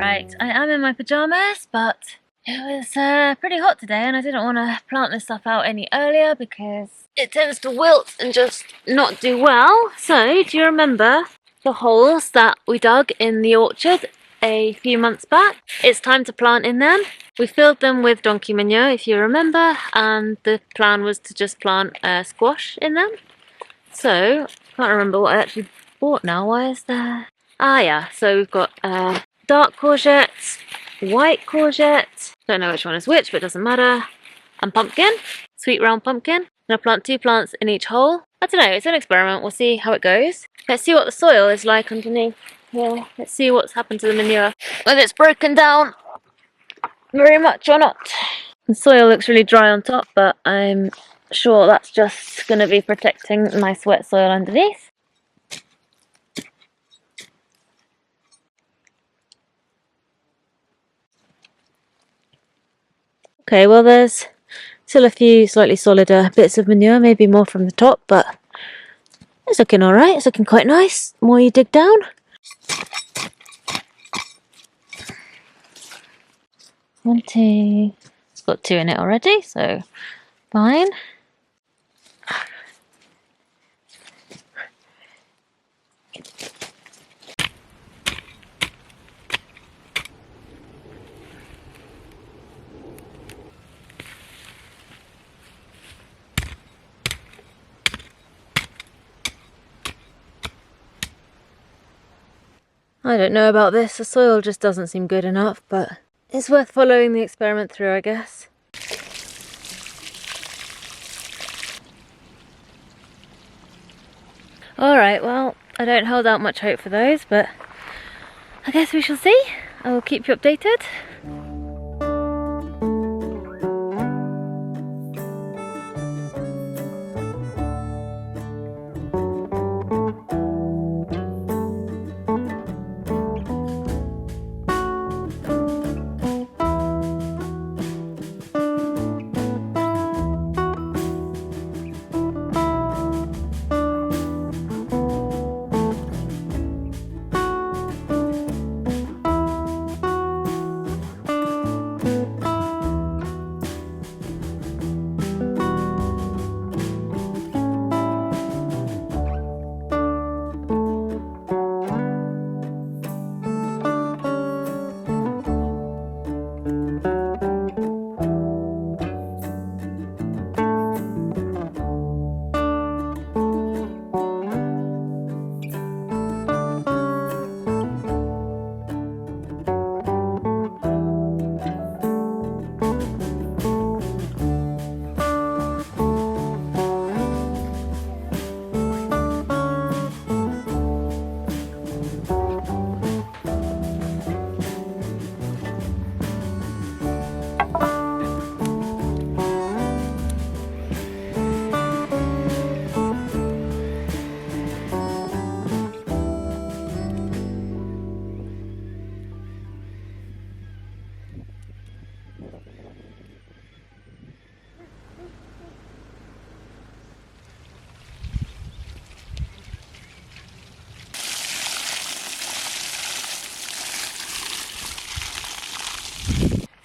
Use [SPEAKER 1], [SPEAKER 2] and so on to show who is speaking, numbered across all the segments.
[SPEAKER 1] Right, I am in my pyjamas, but it was pretty hot today and I didn't want to plant this stuff out any earlier because it tends to wilt and just not do well. So, do you remember the holes that we dug in the orchard a few months back? It's time to plant in them. We filled them with donkey manure, if you remember, and the plan was to just plant squash in them. So, I can't remember what I actually bought now. Why is there... Ah yeah, so we've got dark courgette, white courgette, don't know which one is which, but it doesn't matter, and pumpkin, sweet round pumpkin. I'm going to plant 2 plants in each hole. I don't know, it's an experiment, we'll see how it goes. Let's see what the soil is like underneath here. Let's see what's happened to the manure, whether it's broken down very much or not. The soil looks really dry on top, but I'm sure that's just going to be protecting nice wet soil underneath. Okay, well there's still a few slightly solider bits of manure, maybe more from the top, but it's looking alright, it's looking quite nice. The more you dig down. One, two. It's got 2 in it already, so fine. I don't know about this, the soil just doesn't seem good enough, but it's worth following the experiment through, I guess. Alright, well, I don't hold out much hope for those, but I guess we shall see. I will keep you updated.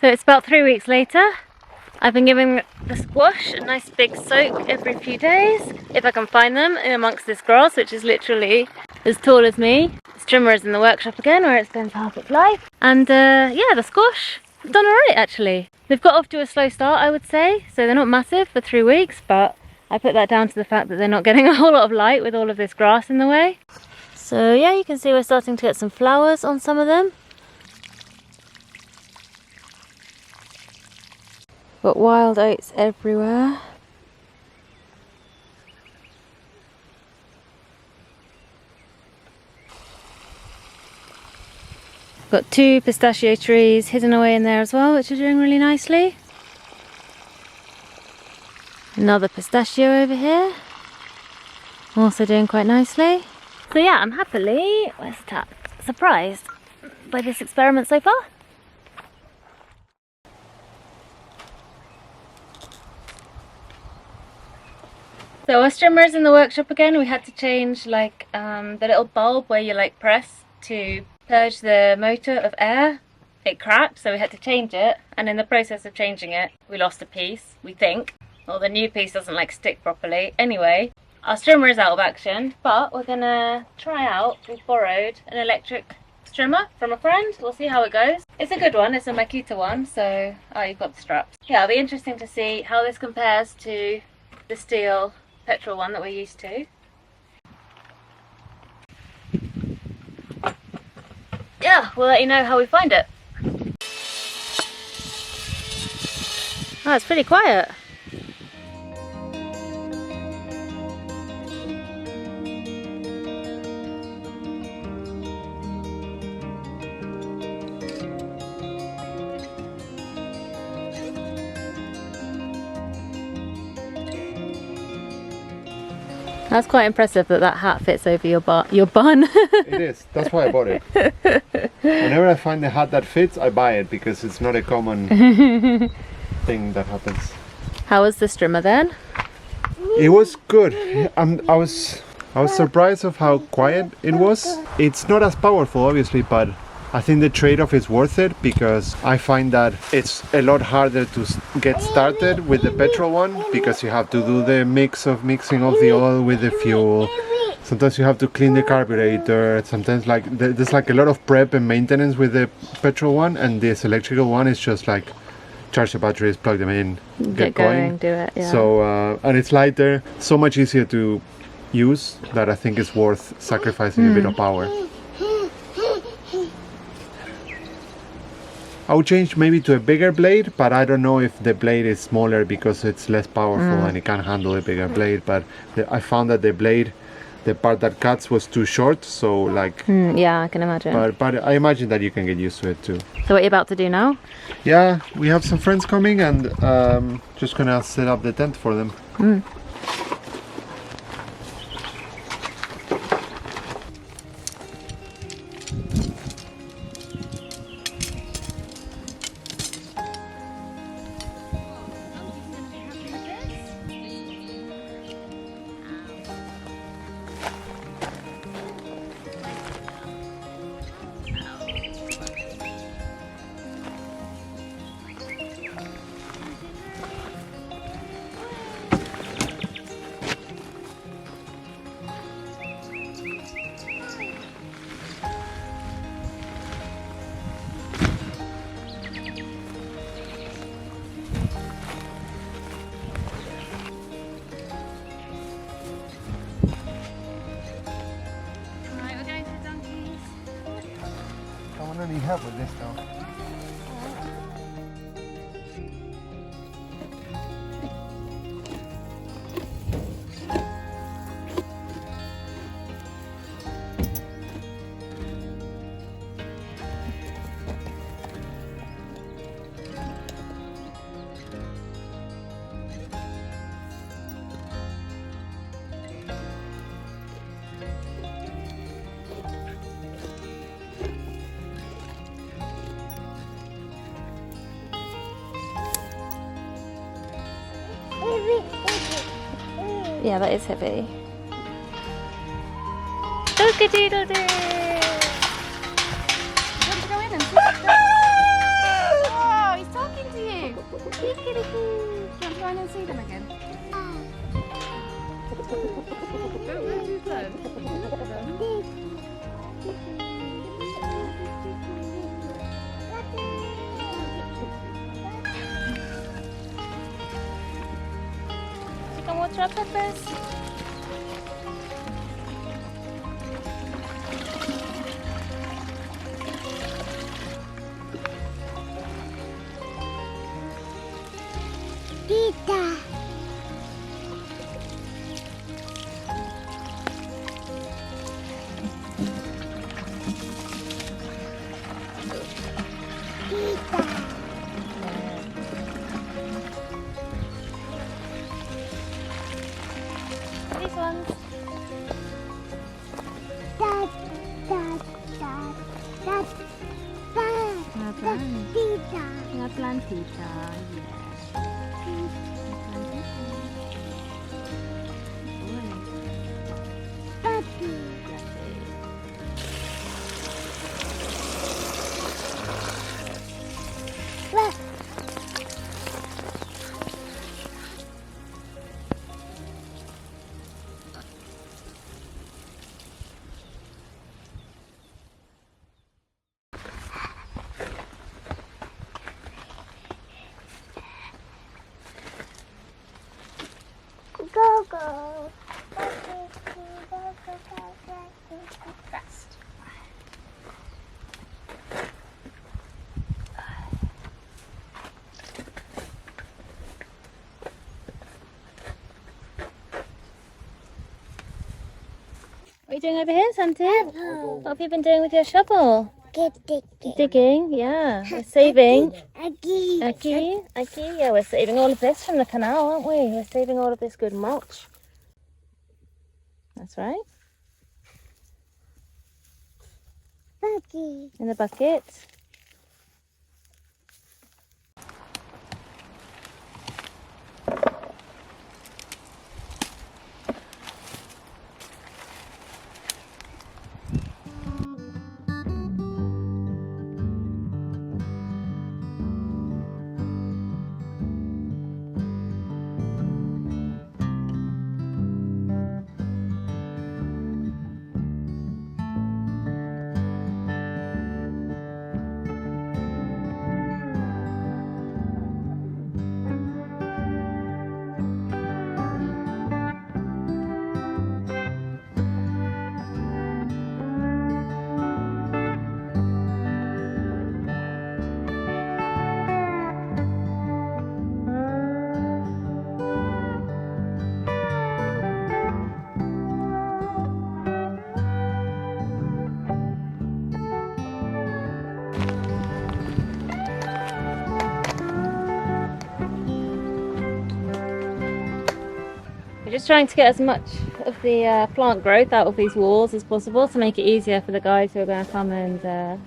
[SPEAKER 1] So it's about 3 weeks later. I've been giving the squash a nice big soak every few days, if I can find them in amongst this grass, which is literally as tall as me. The trimmer is in the workshop again, where it's been for half its life. And yeah, the squash have done alright actually. They've got off to a slow start, I would say, so they're not massive for 3 weeks, but I put that down to the fact that they're not getting a whole lot of light with all of this grass in the way. So yeah, you can see we're starting to get some flowers on some of them. Got wild oats everywhere. Got 2 pistachio trees hidden away in there as well, which are doing really nicely. Another pistachio over here, also doing quite nicely. So yeah, I'm happily, where's the tap? Surprised by this experiment so far. So our strimmer's in the workshop again. We had to change like the little bulb where you like press to purge the motor of air it cracked, so we had to change it, and in the process of changing it we lost a piece, we think, or the new piece doesn't like stick properly. Anyway, our strimmer is out of action, but we're gonna try out, we've borrowed an electric strimmer from a friend. We'll see how it goes. It's a good one, it's a Makita one, so you've got the straps. Yeah, it'll be interesting to see how this compares to the steel petrol one that we're used to. Yeah, we'll let you know how we find it. Oh, it's pretty quiet. That's quite impressive that that hat fits over your bun.
[SPEAKER 2] It is. That's why I bought it. Whenever I find a hat that fits, I buy it because it's not a common thing that happens.
[SPEAKER 1] How was the strimmer then?
[SPEAKER 2] It was good. I was surprised of how quiet it was. It's not as powerful, obviously, but I think the trade-off is worth it because I find that it's a lot harder to get started with the petrol one because you have to do the mixing of the oil with the fuel. Sometimes you have to clean the carburetor. Sometimes there's like a lot of prep and maintenance with the petrol one, and this electrical one is just like charge the batteries, plug them in, get going,
[SPEAKER 1] do it. Yeah.
[SPEAKER 2] So and it's lighter, so much easier to use that I think it's worth sacrificing a bit of power. I would change maybe to a bigger blade, but I don't know if the blade is smaller because it's less powerful and it can handle a bigger blade. But I found that the blade, the part that cuts, was too short, so like...
[SPEAKER 1] yeah, I can imagine.
[SPEAKER 2] But I imagine that you can get used to it too.
[SPEAKER 1] So what are you about to do now?
[SPEAKER 2] Yeah, we have some friends coming and just gonna set up the tent for them. I don't need help with this though.
[SPEAKER 1] Yeah, that is heavy. Doodle-doodle-doo!
[SPEAKER 3] Want to go in and see? Oh, he's talking to you. Do you want to go in and see them again? Don't move too slow. Look at them.
[SPEAKER 1] Chicken water peppers.
[SPEAKER 3] Pizza.
[SPEAKER 1] These ones. Una plantita, you doing over here, Santi? What have you been doing with your shovel? Digging, yeah. We're saving. Aki. Yeah, we're saving all of this from the canal, aren't we? We're saving all of this good mulch. That's right. In the bucket. We're just trying to get as much of the plant growth out of these walls as possible to make it easier for the guys who are going to come and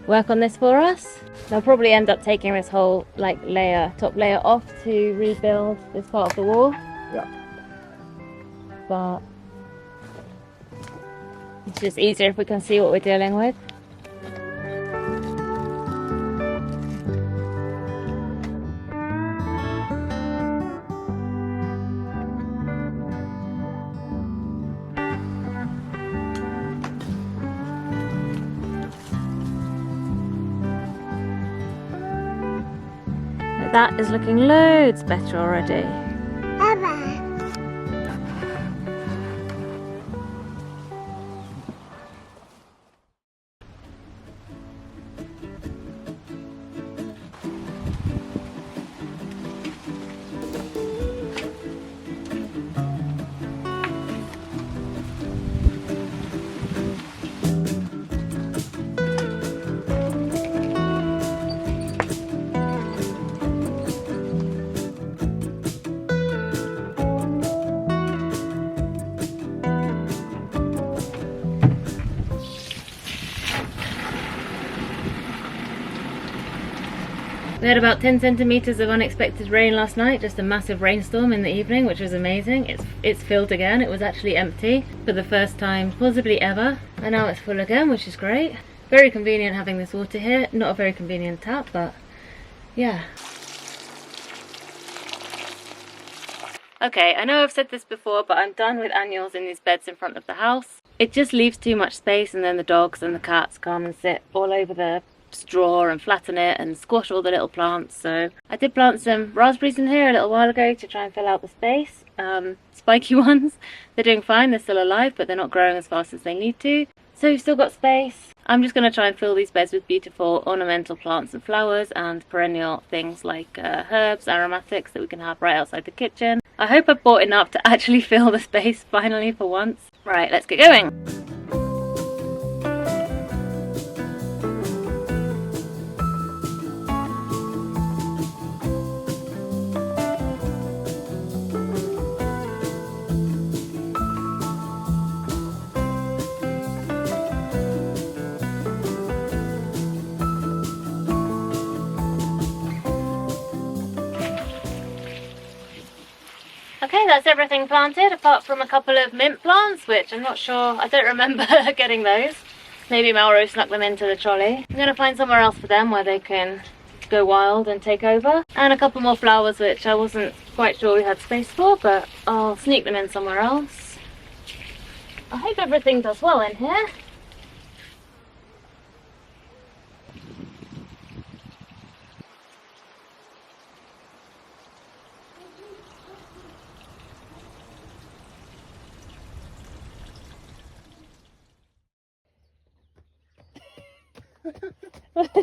[SPEAKER 1] work on this for us. They'll probably end up taking this whole top layer off to rebuild this part of the wall.
[SPEAKER 2] Yeah.
[SPEAKER 1] But it's just easier if we can see what we're dealing with. That is looking loads better already. We had about 10 centimeters of unexpected rain last night, just a massive rainstorm in the evening, which was amazing. It's filled again. It was actually empty for the first time possibly ever, and now it's full again, which is great. Very convenient having this water here. Not a very convenient tap, but yeah. Okay, I know I've said this before, but I'm done with annuals in these beds in front of the house. It just leaves too much space, and then the dogs and the cats come and sit all over the straw and flatten it and squash all the little plants. So I did plant some raspberries in here a little while ago to try and fill out the space. Spiky ones, they're doing fine, they're still alive, but they're not growing as fast as they need to. So we've still got space. I'm just going to try and fill these beds with beautiful ornamental plants and flowers and perennial things like herbs, aromatics that we can have right outside the kitchen. I hope I've bought enough to actually fill the space finally for once. Right, let's get going. Okay, that's everything planted apart from a couple of mint plants, which I'm not sure, I don't remember getting those. Maybe Mauro snuck them into the trolley. I'm going to find somewhere else for them where they can go wild and take over. And a couple more flowers which I wasn't quite sure we had space for, but I'll sneak them in somewhere else. I hope everything does well in here.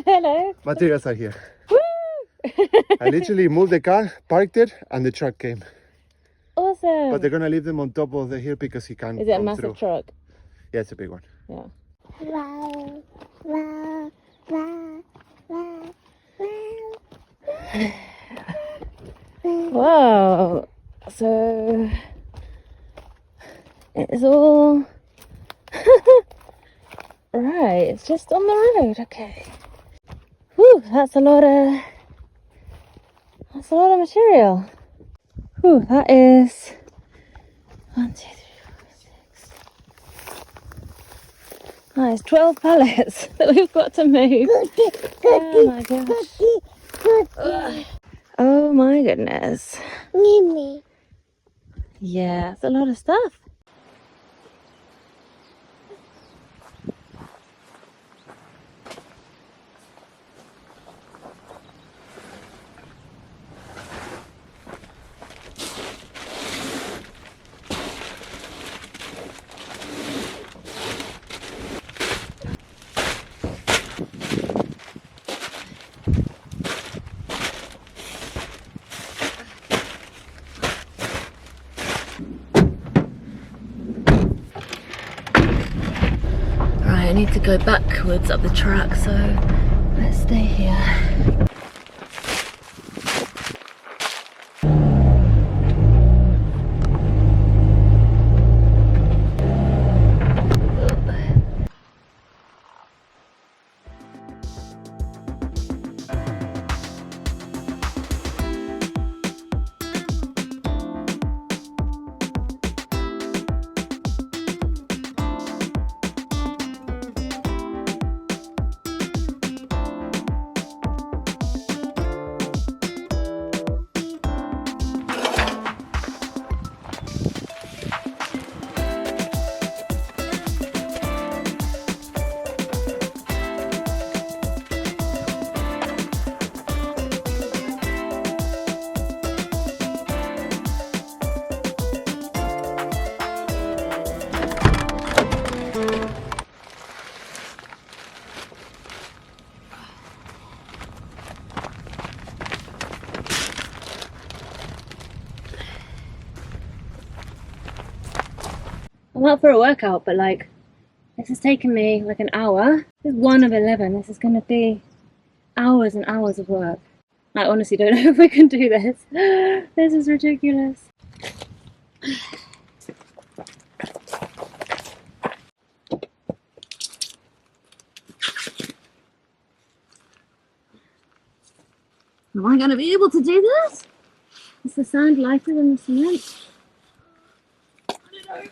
[SPEAKER 1] Hello.
[SPEAKER 2] Materials are here.
[SPEAKER 1] Woo!
[SPEAKER 2] I literally moved the car, parked it, and the truck came.
[SPEAKER 1] Awesome.
[SPEAKER 2] But they're gonna leave them on top of the hill because he can't.
[SPEAKER 1] Is it a
[SPEAKER 2] come
[SPEAKER 1] massive
[SPEAKER 2] through.
[SPEAKER 1] truck?
[SPEAKER 2] Yeah, it's a big one.
[SPEAKER 1] Yeah. Wow. So it's all right. It's just on the road. Okay. Whew, that's a lot of material. Whew, that is 1, 2, 3, 4, 6. That is 12 pallets that we've got to move. Oh my gosh. Ugh. Oh my goodness. Yeah, it's a lot of stuff. I need to go backwards up the track, so let's stay here. I'm out for a workout, but like, this has taken me like an hour. This is 1 of 11. This is going to be hours and hours of work. I honestly don't know if we can do this. This is ridiculous. Am I going to be able to do this? Is the sand lighter than the cement? I don't know.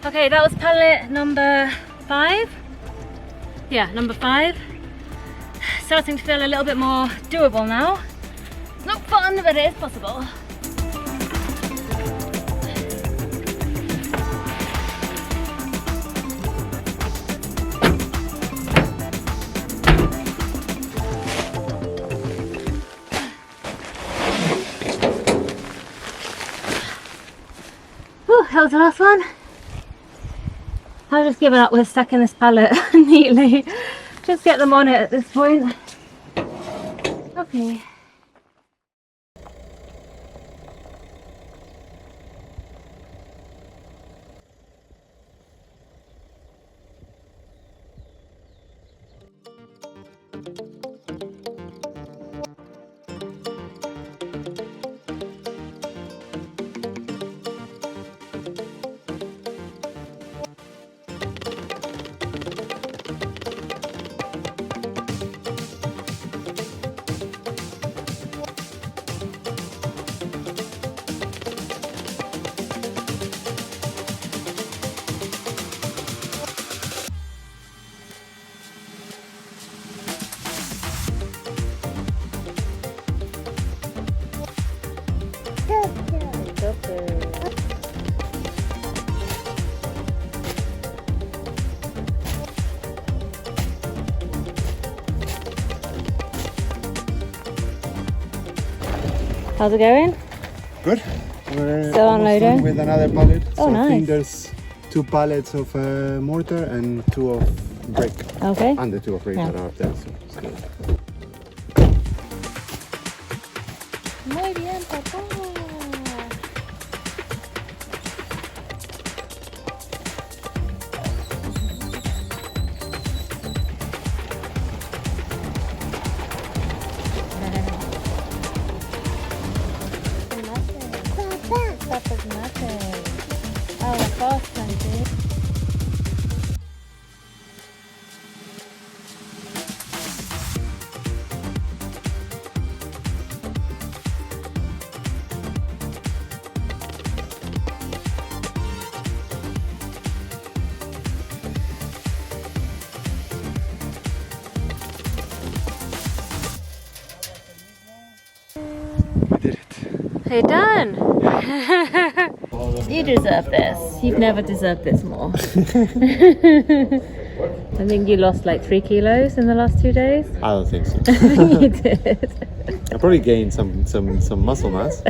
[SPEAKER 1] Okay, that was pallet number 5. Yeah, number 5. Starting to feel a little bit more doable now. It's not fun, but it is possible. Whew, that was the last one. I've just given up with stacking this pallet neatly. Just get them on it at this point. Okay. How's it going?
[SPEAKER 2] Good. We're
[SPEAKER 1] Still
[SPEAKER 2] almost
[SPEAKER 1] unloading?
[SPEAKER 2] done with another pallet.
[SPEAKER 1] Oh,
[SPEAKER 2] so I
[SPEAKER 1] nice.
[SPEAKER 2] think there's 2 pallets of mortar and 2 of brick.
[SPEAKER 1] Okay.
[SPEAKER 2] And the 2 of brick
[SPEAKER 1] Yeah.
[SPEAKER 2] that are up there. So it's good.
[SPEAKER 1] Muy bien, papá. Papa's mate. Oh, of course, Sandy.
[SPEAKER 2] We did it.
[SPEAKER 1] Hey, done. You deserve this. You've never deserved this more. I think you lost like 3 kilos in the last 2 days.
[SPEAKER 2] I don't think so.
[SPEAKER 1] You did.
[SPEAKER 2] I probably gained some muscle mass.